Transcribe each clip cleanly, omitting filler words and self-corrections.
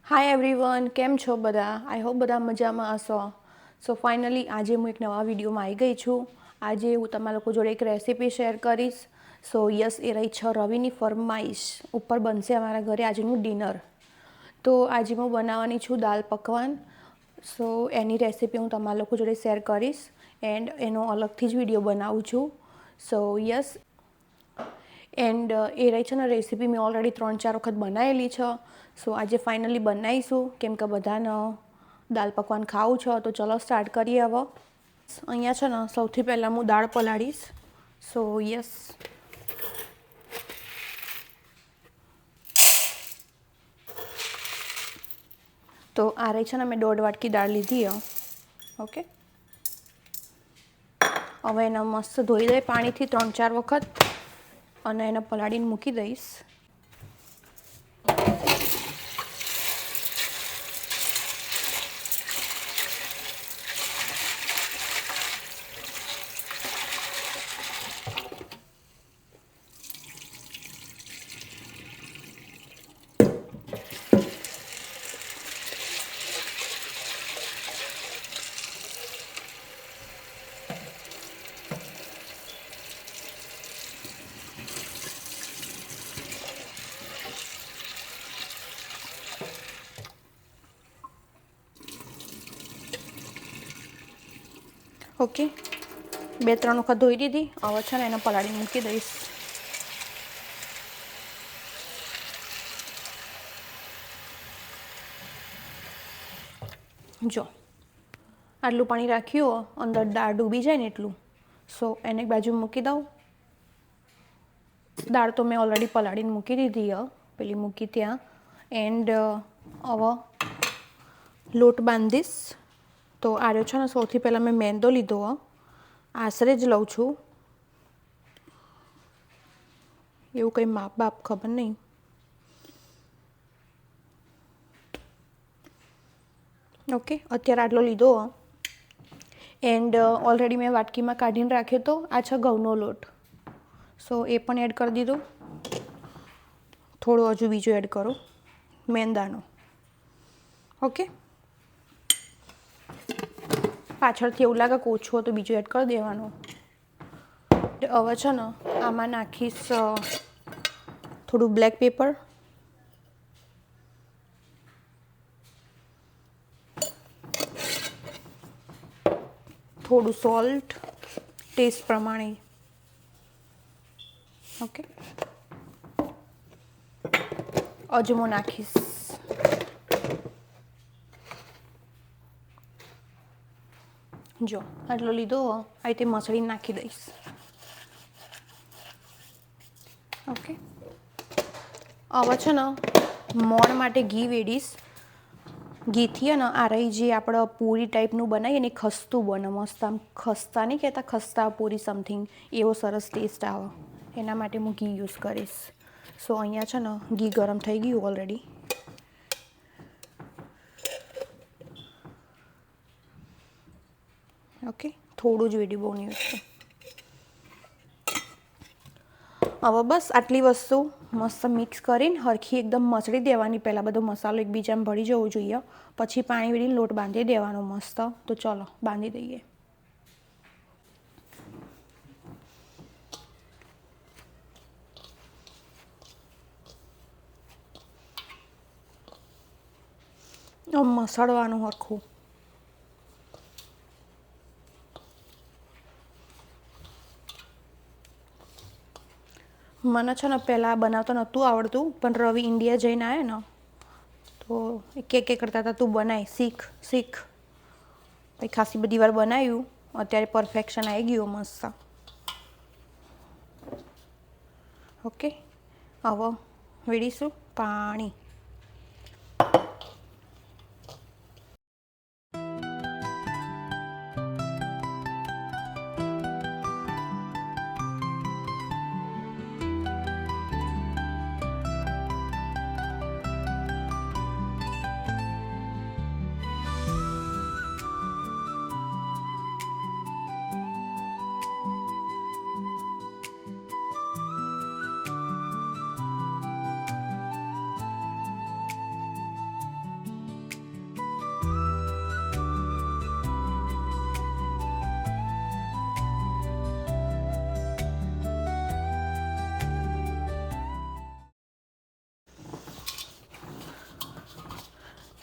Hi everyone, કેમ છો બધા? આઈ હોપ બધા મજામાં હશો. સો ફાઇનલી આજે હું એક નવા વિડીયોમાં આવી ગઈ છું. આજે હું તમારા લોકો જોડે એક રેસીપી શેર કરીશ. સો યસ, એ રહી છે રવિની ફરમાઈશ ઉપર બનશે અમારા ઘરે આજનું ડિનર. તો આજે હું બનાવવાની છું દાલ પકવાન. સો એની રેસીપી હું તમારા લોકો જોડે શેર કરીશ એન્ડ એનો અલગથી જ વિડીયો બનાવું છું. સો યસ, એન્ડ એ રહી છે ને રેસીપી મેં ઓલરેડી 3-4 વખત બનાવેલી છે. સો આજે ફાઇનલી બનાવીશું કેમ કે બધાને દાલ પકવાન ખાવું છે. તો ચલો સ્ટાર્ટ કરીએ હવે. અહીંયા છે ને સૌથી પહેલાં હું દાળ પલાળીશ. સો યસ, તો આ રહી છે ને મેં 1.5 વાટકી દાળ લીધી ઓકે. હવે એને મસ્ત ધોઈ દઈએ પાણીથી 3-4 વખત અને એને પલાળીને મૂકી દઈશ. ઓકે, 2-3 વખત ધોઈ દીધી. હવે છે ને એને પલાળીને મૂકી દઈશ. જો આટલું પાણી રાખ્યું અંદર દાળ ડૂબી જાય ને એટલું. સો એને એક બાજુ મૂકી દઉં. દાળ તો મેં ઓલરેડી પલાળીને મૂકી દીધી પેલી મૂકી ત્યાં. એન્ડ હવે લોટ બાંધીશ. તો આર્યો છે ને સૌથી પહેલાં મેં મેંદો લીધો આશરે જ લઉં છું, એવું કંઈ માપ બાપ ખબર નહીં. ઓકે, અત્યારે આટલો લીધો એન્ડ ઓલરેડી મેં વાટકીમાં કાઢીને રાખ્યો તો આ છે ઘઉંનો લોટ. સો એ પણ એડ કરી દીધો. થોડો હજુ બીજો એડ કરો મેંદાનો. ઓકે, પાછળથી એવું લાગે કે ઓછું તો બીજું એડ કરી દેવાનો. હવે છે ને આમાં નાખીશ થોડું બ્લેક પેપર, થોડું સોલ્ટ ટેસ્ટ પ્રમાણે. ઓકે, અજમો નાખીશ. જો આટલો લીધો આ રીતે મસળીને નાખી દઈશ. ઓકે, હવે છે ને મોણ માટે ઘી વેડીશ. ઘીથી ને આ રહી જે આપણે પૂરી ટાઈપનું બનાવીએ ને ખસ્તું બને મસ્ત. આમ ખસ્તા નહીં કહેતા, ખસ્તા પૂરી સમથિંગ એવો સરસ ટેસ્ટ આવે. એના માટે હું ઘી યુઝ કરીશ. સો અહીંયા છે ને ઘી ગરમ થઈ ગયું ઓલરેડી. ઓકે, થોડું જ વેડી, બહુ નહીં વેડતું. હવે બસ આટલી વસ્તુ મસ્ત મિક્સ કરીને હરખી એકદમ મસળી દેવાની. પહેલાં બધો મસાલો એકબીજામાં ભળી જવો જોઈએ. પછી પાણી વેડીને લોટ બાંધી દેવાનો મસ્ત. તો ચલો બાંધી દઈએ. મસળવાનું હરખું. મને છે ને પહેલાં બનાવતા નહોતું આવડતું, પણ રવિ ઇન્ડિયા જઈને આવ્યા ને તો કે કરતા હતા તું બનાય, શીખ શીખ. પછી ખાસી બધી વાર બનાવ્યું. અત્યારે પરફેક્શન આવી ગયું મસ્ત. ઓકે, હવે વેડીશું પાણી.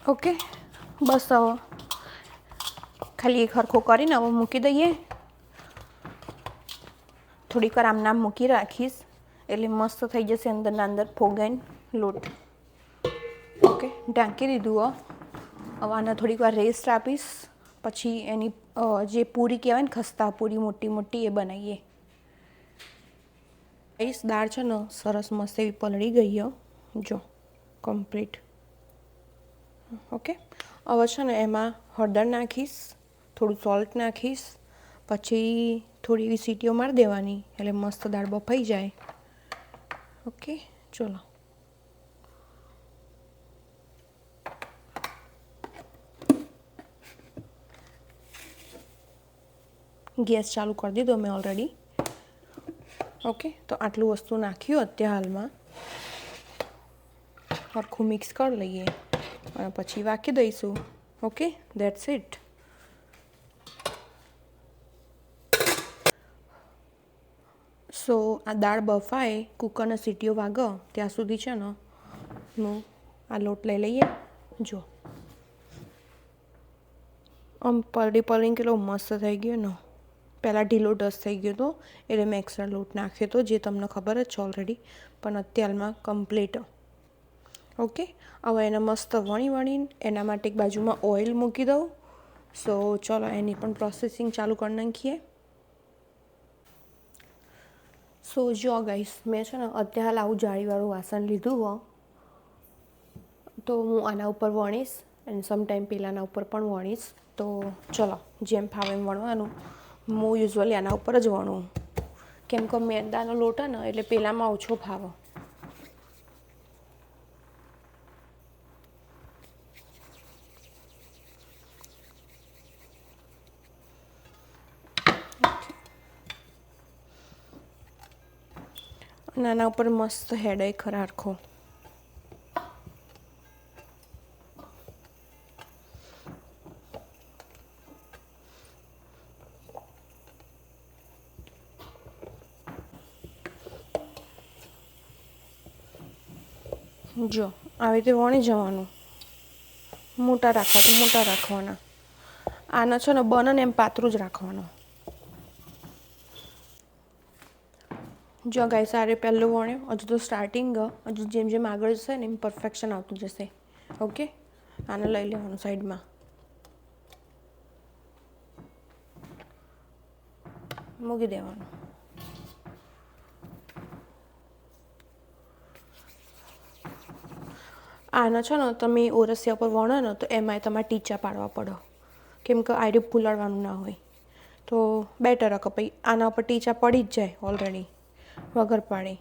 ઓકે, બસ હવે ખાલી એક હરખો કરીને હવે મૂકી દઈએ. થોડીક વાર આમ નામ મૂકી રાખીશ એટલે મસ્ત થઈ જશે અંદરના અંદર ફોગાઈને લોટ. ઓકે, ઢાંકી દીધું. હવે આને થોડીક વાર રેસ્ટ આપીશ, પછી એની જે પૂરી કહેવાય ને ખસ્તા પૂરી મોટી મોટી એ બનાવીએ. દાળ છે ને સરસ મસ્ત એવી પલળી ગઈ જો કમ્પ્લીટ. ઓકે, હવે છે ને એમાં હળદર નાખીશ, થોડું સોલ્ટ નાખીશ, પછી થોડી એવી સીટીઓ મારી દેવાની એટલે મસ્ત દાળ બફાઈ જાય. ઓકે, ચલો ગેસ ચાલુ કરી દીધો મેં ઓલરેડી. ઓકે, તો આટલું વસ્તુ નાખ્યું અત્યારે હાલમાં, સરખું મિક્સ કરી લઈએ અને પછી વાકી દઈશું. Okay, that's it. સો આ દાળ બફાય, કુકરને સીટીઓ વાગે ત્યાં સુધી છે ને હું આ લોટ લઈ લઈએ. જો આમ પલળી કેટલો મસ્ત થઈ ગયો ને. પહેલાં ઢીલો ડસ્ટ થઈ ગયો હતો એટલે મેં એક્સ્ટ્રા લોટ નાખ્યો હતો, જે તમને ખબર જ છે ઓલરેડી, પણ અત્યારમાં કમ્પ્લીટ. ઓકે, હવે એને મસ્ત વણીને એના માટે એક બાજુમાં ઓઇલ મૂકી દઉં. સો ચલો એની પણ પ્રોસેસિંગ ચાલુ કરી નાખીએ. સો જો ગાઈસ, મેં છે ને અત્યારે આવું જાળીવાળું વાસણ લીધું હો, તો હું આના ઉપર વણીશ એન્ડ સમટાઈમ પેલાના ઉપર પણ વણીશ. તો ચલો જેમ ફાવે એમ વણવાનું. હું યુઝ્યુઅલી આના ઉપર જ વણું, કેમ કે મેંદાનો લોટ ને એટલે પેલામાં ઓછો ફાવે. આના ઉપર મસ્ત હેડાઈ ખરારખો. જો આવી રીતે વણી જવાનું. મોટા રાખવા તો મોટા રાખવાના. આના છે ને બને ને એમ પાતળું જ રાખવાનું. જો ગાઈસ, આરે પહેલું વણ્યો, હજુ તો સ્ટાર્ટિંગ, હજુ જેમ જેમ આગળ જશે ને એમ પરફેક્શન આવતું જશે. ઓકે, આને લઈ લેવાનું સાઈડમાં, મૂકી દેવાનું. આના છે ને તમે ઓરસિયા પર વણો ને તો એમાંય તમારે ટીચા પાડવા પડે, કેમ કે આયરે ફૂલાડવાનું ના હોય. તો બેટર કે ભાઈ આના ઉપર ટીચા પડી જ જાય ઓલરેડી વગર પાણી.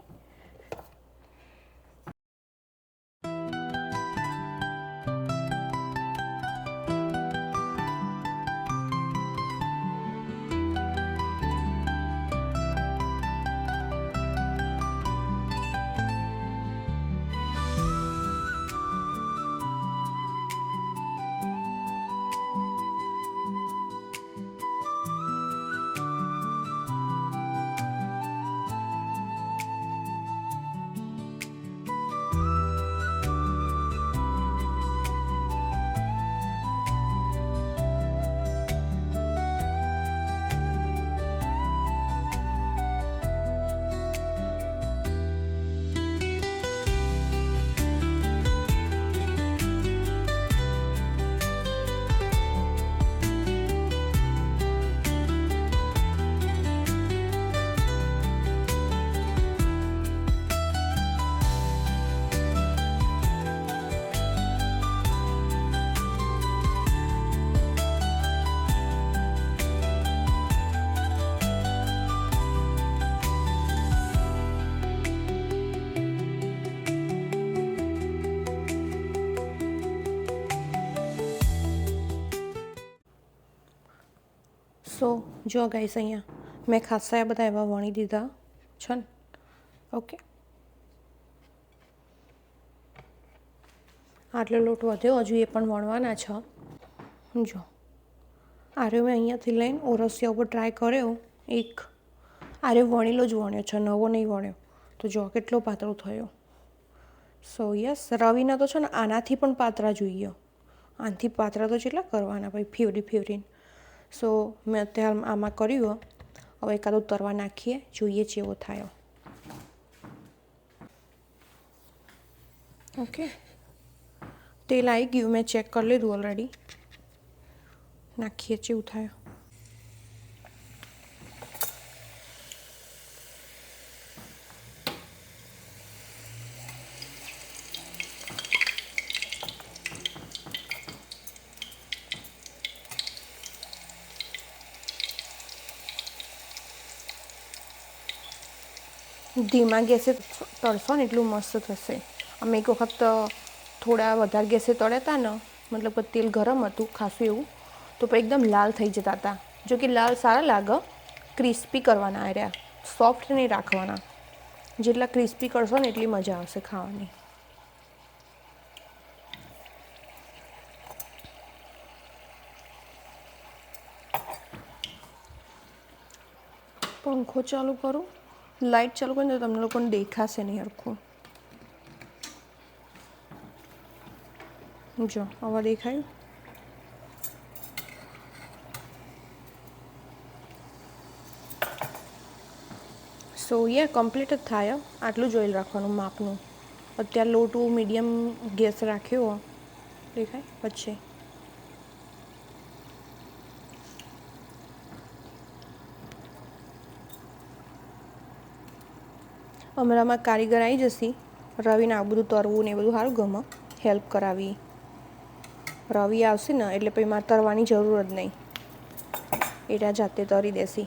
સો જો ગાઈસ, અહીંયા મેં ખાસા બધા એવા વણી દીધા છે ને. ઓકે, આટલો લોટ વધ્યો, હજુ એ પણ વણવાના છે. જો આરે મેં અહીંયાથી લઈને ઓરસિયા ઉપર ટ્રાય કર્યો, એક આરે વણીલો જ વણ્યો છે, નવો નહીં વણ્યો. તો જો કેટલો પાતળો થયો. સો યસ, રવિના તો છે ને આનાથી પણ પાતળા જોઈએ. આનાથી પાતળા તો કેટલા કરવાના ભાઈ, ફેવરીને. સો મેં અત્યારે આમાં કર્યું. હવે એકાદું તરવા નાખીએ, જોઈએ જેવો થાય. ઓકે, તેલ આવી ગયું, મેં ચેક કરી લીધું ઓલરેડી. નાખીએ જેવું થાય. ધીમા ગેસે તળશો ને એટલું મસ્ત થશે. અમે એક વખત થોડા વધારે ગેસે તળ્યા હતા ને, મતલબ કે તેલ ગરમ હતું ખાસું એવું, તો પણ એકદમ લાલ થઈ જતા હતા. જો કે લાલ સારા લાગે, ક્રિસ્પી કરવાના આવ્યા, સોફ્ટ નહીં રાખવાના. જેટલા ક્રિસ્પી કરશો ને એટલી મજા આવશે ખાવાની. પંખો ચાલુ કરું, લાઇટ ચાલુ કરીને તો તમને લોકોને દેખાશે નહીં હરખું. જો હવે દેખાયું. સો કમ્પ્લીટ જ થાય. આટલું જ ઓઇલ રાખવાનું માપનું. અત્યારે લો ટુ મીડિયમ ગેસ રાખ્યો, દેખાય પછી. અમારામાં કારીગર આવી જશે. રવિને આ બધું તરવું ને એ બધું સારું ગમે, હેલ્પ કરાવી. રવિ આવશે ને એટલે પછી મારે તરવાની જરૂર જ નહીં, એટા જાતે તરી દેશે.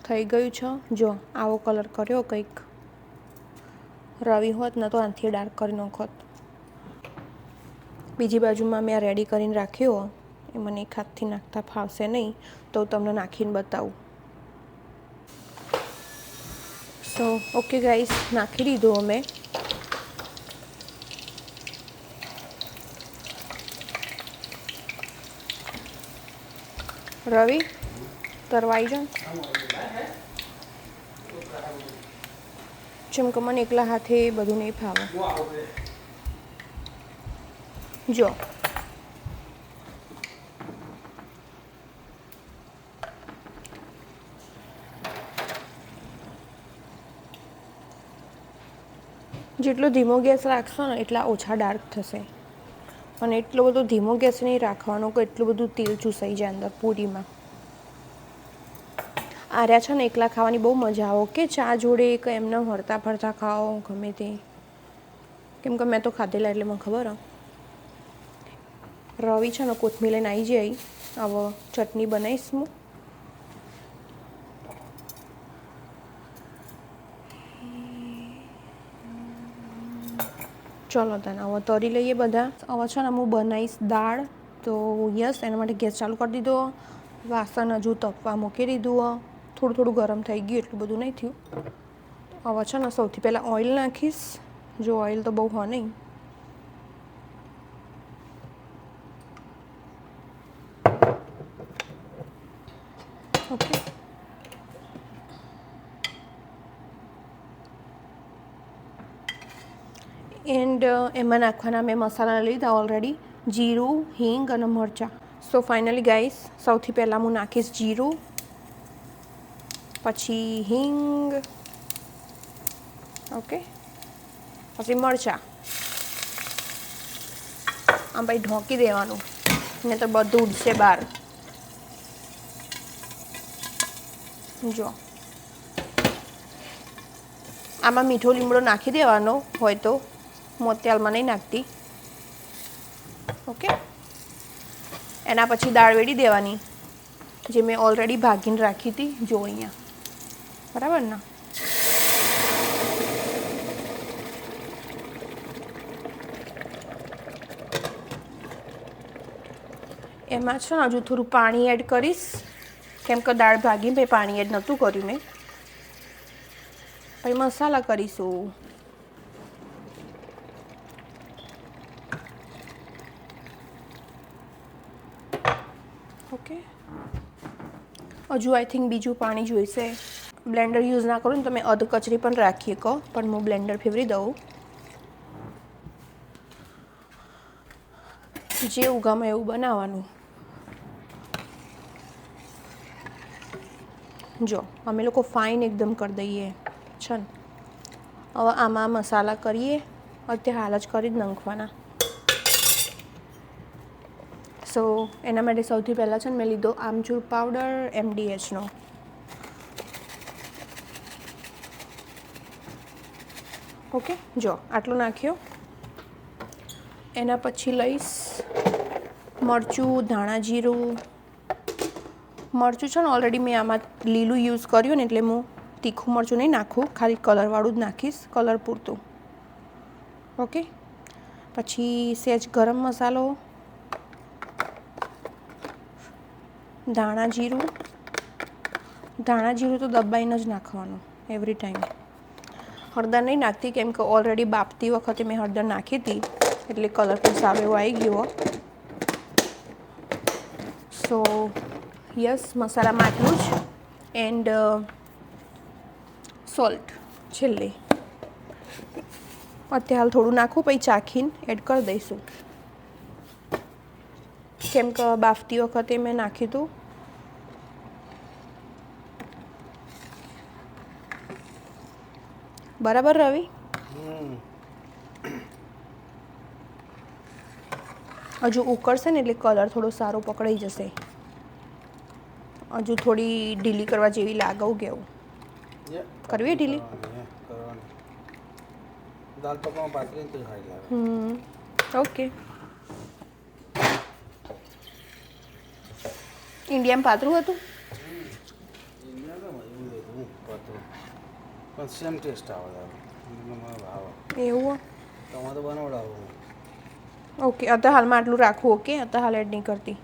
થઈ ગયું છે. જો આવો કલર કર્યો કંઈક. રવિ હોત ને તો આનાથી ડાર્ક કરી નાખોત. બીજી બાજુમાં મેં રેડી કરીને રાખ્યો, એ મને એક હાથથી નાખતા ફાવશે નહીં, તો તમને નાખીને બતાવું. સો ઓકે ગાઈસ, નાખી દીધું અમે. રવિ તરવાઈ જાઓ. જેમ કે મને એકલા હાથે બધું નહીં ફાવે. જો જેટલો ધીમો ગેસ રાખશો ને એટલા ઓછા ડાર્ક થશે. અને એટલો બધો ધીમો ગેસ નહીં રાખવાનો કે એટલું બધું તેલ ચૂસાઈ જાય અંદર પૂરીમાં. આર્યા છે ને એકલા ખાવાની બહુ મજા આવે. કે ચા જોડે કે એમને હરતા ફરતા ખાઓ ગમે તે. કેમ કે મેં તો ખાધેલા એટલે મને ખબર હે. રવિ છે ને કોથમીર લઈને આવી જાય. હવે ચટણી બનાવીશ હું. ચલો તને હવે તરી લઈએ બધા. હવે છે ને હું બનાવીશ દાળ. તો યસ, એના માટે ગેસ ચાલુ કરી દીધો. વાસણ હજુ તપવા મૂકી દીધું. થોડું ગરમ થઈ ગયું, એટલું બધું નહીં થયું. હવે છે ને સૌથી પહેલાં ઓઇલ નાખીશ. જો ઓઇલ તો બહુ હોય નહીં. ઓકે, એન્ડ એમાં નાખવાના મેં મસાલા લીધા ઓલરેડી. જીરું, હિંગ અને મરચાં. સો ફાઇનલી ગાઈસ, સૌથી પહેલાં હું નાખીશ જીરું, પછી હિંગ, ઓકે, પછી મરચાં. આમ ભાઈ ઢોકી દેવાનું, ને તો બધું ઉડશે બહાર. જો આમાં મીઠો લીમડો નાખી દેવાનો હોય તો, મોતિયાલમાં નહીં નાખતી. ઓકે, એના પછી દાળ વેડી દેવાની, જે મેં ઓલરેડી ભાગીને રાખી હતી. જો અહીંયા, બરાબર ને. એમાં છે ને હજુ થોડું પાણી એડ કરીશ, કેમ કે દાળ ભાગી ભાઈ પાણી એડ નહોતું કર્યું મેં. પછી મસાલા કરીશું. ઓકે, હજુ આઈ થિંક બીજું પાણી જોઈશે. બ્લેન્ડર યુઝ ના કરું ને તમે અધ કચરી પણ રાખી શકો, પણ હું બ્લેન્ડર ફેરવી દઉં. જેવું ગમે એવું બનાવવાનું. જો અમે લોકો ફાઇન એકદમ કરી દઈએ છે ને. હવે આમાં મસાલા કરીએ, અત્યારે હાલ જ કરી જ નાખવાના. સો એના માટે સૌથી પહેલાં છે ને મેં લીધો આમચૂર પાવડર MDHનો. ઓકે, જો આટલું નાખ્યો. એના પછી લઈશ મરચું, ધાણા જીરું. મરચું છે ને ઓલરેડી મેં આમાં લીલું યુઝ કર્યું ને એટલે હું તીખું મરચું નહીં નાખું, ખાલી કલરવાળું જ નાખીશ, કલર પૂરતું. ઓકે, પછી સહેજ ગરમ મસાલો, ધાણા જીરું. ધાણા જીરું તો દબાઈને જ નાખવાનું એવરી ટાઈમ. હળદર નહીં નાખતી કેમ કે ઓલરેડી બાફતી વખતે મેં હળદર નાખી હતી, એટલે કલર પણ સારો એવો આવી ગયો. સો યસ, મસાલામાં આટલું જ. એન્ડ સોલ્ટ છેલ્લે. અત્યારે હાલ થોડું નાખું, પછી ચાખીને એડ કરી દઈશું, કેમ કે બાફતી વખતે મેં નાખ્યું હતું. બરાબર રવિ? હજુ ઉકળશે ને એટલે કલર થોડો સારો પકડાઈ જશે. હજુ થોડી ઢીલી કરવા જેવી લાગવું કેવું કરવી ઢીલી. દાલ પકવામાં પાતળી તો ખાઈ લાગે. ઓકે, ઇન્ડિયામાં પાતળું હતું. પણ સેમ ટેસ્ટ આવે એવું તમારે તો બનાવડાવું. ઓકે, અત્યારે હાલમાં આટલું રાખવું. ઓકે, અત્યારે હાલ એડ નહીં કરતી.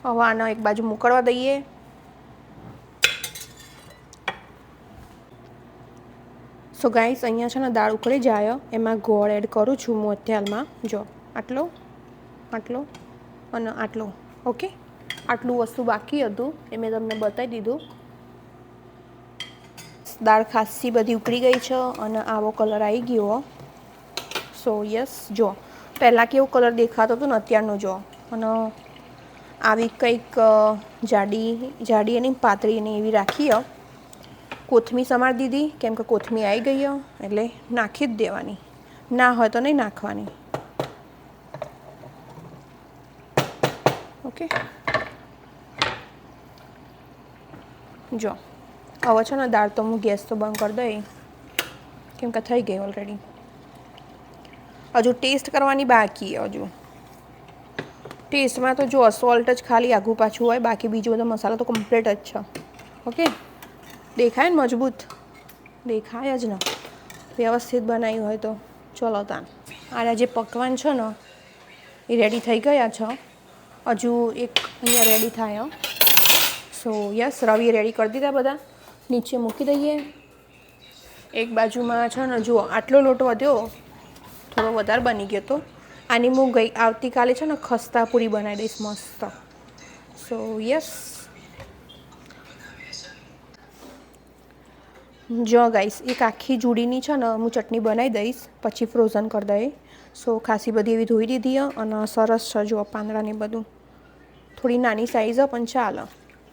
હવે આને એક બાજુ મોકળવા દઈએ. સો ગાઈસ, અહીંયા છે ને દાળ ઉકળી જાય એમાં ગોળ એડ કરું છું હું અત્યારમાં. જો આટલો, આટલો અને આટલો. ઓકે, આટલું વસ્તુ બાકી હતું એ મેં તમને બતાવી દીધું. દાળ ખાસી બધી ઉકળી ગઈ છે અને આવો કલર આવી ગયો. સો યસ, જો પહેલાં કેવો કલર દેખાતો હતો ને અત્યારનો જો, અને આવી કંઈક જાડી એની પાતળી એની એવી રાખી. કોથમી સમારી દીધી કેમ કે કોથમી આવી ગઈ એટલે નાખી જ દેવાની, ના હોય તો નહીં નાખવાની. ઓકે, જો હવે છે ને દાળ તો હું ગેસ તો બંધ કરી દઈ કેમ કે થઈ ગઈ ઓલરેડી. હજુ ટેસ્ટ કરવાની બાકી. હજુ ટેસ્ટમાં તો જો સોલ્ટ જ ખાલી આઘું પાછું હોય, બાકી બીજો બધો મસાલો તો કમ્પ્લીટ જ છે. ઓકે, દેખાય ને મજબૂત? દેખાય જ ને, વ્યવસ્થિત બનાવ્યું હોય તો. ચલો તાન, આ જે પકવાન છે ને એ રેડી થઈ ગયા છે. હજુ એક અહીંયા રેડી થાય. સો યસ, રવિ રેડી કરી દીધા બધા. નીચે મૂકી દઈએ. એક બાજુમાં છે ને જુઓ આટલો લોટ વધ્યો, થોડો વધારે બની ગયો તો આની હું આવતીકાલે છે ને ખસ્તા પૂરી બનાવી દઈશ મસ્ત. સો યસ, જો ગાઈસ એક આખી જુડીની છે ને હું ચટણી બનાવી દઈશ, પછી ફ્રોઝન કરી દઈએ. સો ખાસી બધી એવી ધોઈ દીધી અને સરસ છે જો પાંદડાને બધું. થોડી નાની સાઈઝ પણ ચાલે.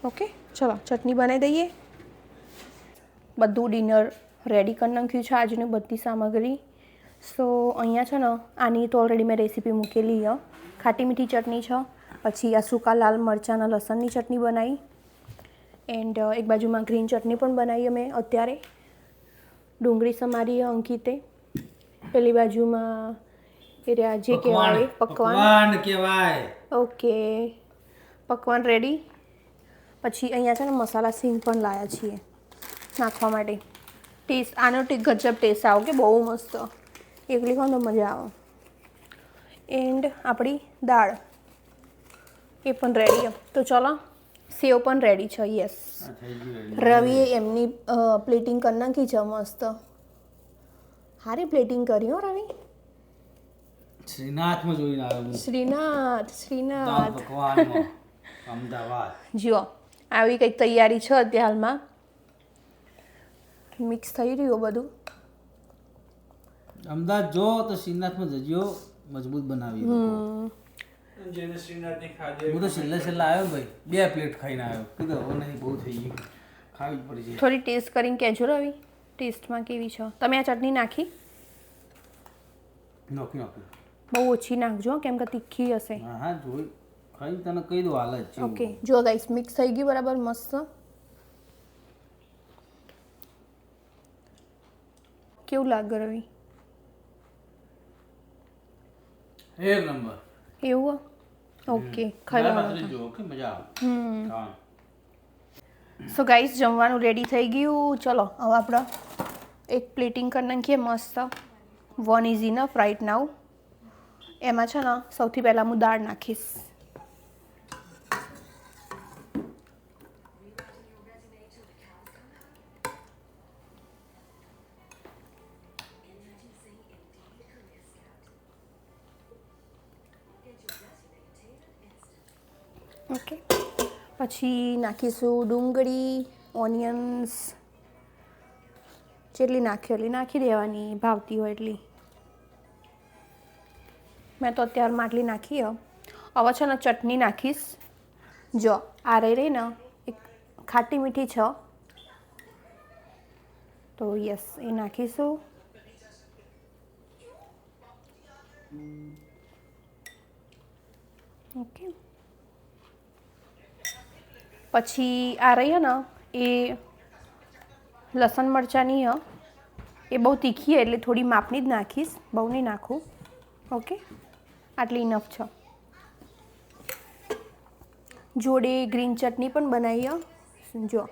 ઓકે, ચલો ચટણી બનાવી દઈએ. બધું ડિનર રેડી કરી નાખ્યું છે આજની બધી સામગ્રી. સો અહીંયા છે ને આની તો ઓલરેડી મેં રેસીપી મૂકેલી. ખાટી મીઠી ચટણી છે, પછી આ સૂકા લાલ મરચાંના લસણની ચટણી બનાવી, એન્ડ એક બાજુમાં ગ્રીન ચટણી પણ બનાવી અમે અત્યારે. ડુંગળી સમારી અંકિતે. પેલી બાજુમાં એ રહ્યા જે કહેવાય પકવાન કહેવાય. ઓકે, પકવાન રેડી. પછી અહીંયા છે ને મસાલા સિંગ પણ લાવ્યા છીએ નાખવા માટે. ટેસ્ટ આનો ગજબ ટેસ્ટ આવો કે બહુ મસ્ત. એકલી ખાવ તો મજા આવે. એન્ડ આપણી દાળ એ પણ રેડી. તો ચલો સેવ પણ રેડી છે. યસ, આ થઈ ગયું રવિએ એમની પ્લેટિંગ કરી નાખી છે મસ્ત. હારી પ્લેટિંગ કરી હો રવિ. શ્રીનાથમાં જોઈને આવ્યો હું. શ્રીનાથ દાલ શ્રીનાથ પકવાનમાં અમદાવાદ. જુઓ આવી કંઈક તૈયારી છે અત્યારે હાલમાં. મિક્સ થઈ રહ્યું બધું. અમદાવાદ જો તો શ્રીનાથમાં જજો, મજબૂત બનાવી એ લોકો. હું તો છેલ્લા આવ્યો ભાઈ, 2 પ્લેટ ખાઈને આવ્યો. કીધું હવે નહીં, બહુ થઈ ગયું, ખાવી જ પડશે. થોડી ટેસ્ટ કરીને કહેજો રવિ ટેસ્ટમાં કેવી છે. તમે આ ચટણી નાખી? નોખી નોખી. બહુ ઓછી નાખજો કેમ કે તીખી હશે. હા હા, જોઈ ખાઈ તને કહી દઉં હાલ જ છે. ઓકે જો ગાઈસ મિક્સ થઈ ગયું બરાબર મસ્ત. કેવું લાગે રવિ? એક નંબર. એવું? ઓકે ખાઈ જો ઓકે, મજા આવે ખાવાનું. સો ગાઈસ જમવાનું રેડી થઈ ગયું. ચલો હવે આપણે એક પ્લેટિંગ કરી નાખીએ મસ્ત. 1 ઇઝ ઇનફ રાઈટ નાઉ. એમાં છે ને સૌથી પહેલાં હું દાળ નાખીશ. ઓકે, પછી નાખીશું ડુંગળી, ઓનિયન્સ. જેટલી નાખી એટલી નાખી દેવાની, ભાવતી હોય એટલી. મેં તો અત્યારમાં આટલી નાખી. હવે છે ને ચટણી નાખીશ. જો આ રહી ને એક ખાટી મીઠી છે તો યસ એ નાખીશું. ઓકે, પછી આ રહી ને એ લસણ મરચાંની એ બહુ તીખી એટલે થોડી માપની જ નાખીશ, બહુ નહીં નાખું. ઓકે, આટલી ઇનફ છે. જોડે ગ્રીન ચટણી પણ બનાવીએ. જો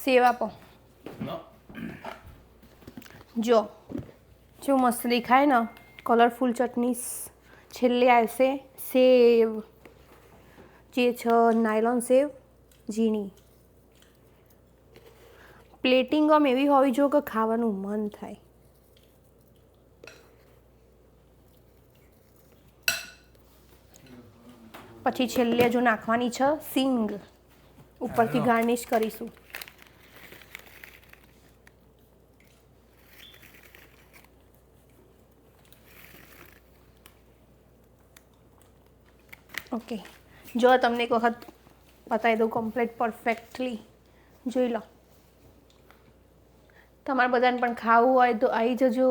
સેવ આપો. જો મસ્ત દેખાય ને કલરફુલ ચટણી. છેલ્લે આવશે સેવ, જે છે નાયલોન સેવ ઝીણી. પ્લેટિંગ આમ એવી હોવી જોઈએ કે ખાવાનું મન થાય. પછી છેલ્લે જો નાખવાની છે સિંગ, ઉપરથી ગાર્નિશ કરીશું. ઓકે, જો તમને એક વખત બતાવી દઉં કમ્પ્લીટ પરફેક્ટલી. જોઈ લો. તમારે બધાને પણ ખાવું હોય તો આવી જજો.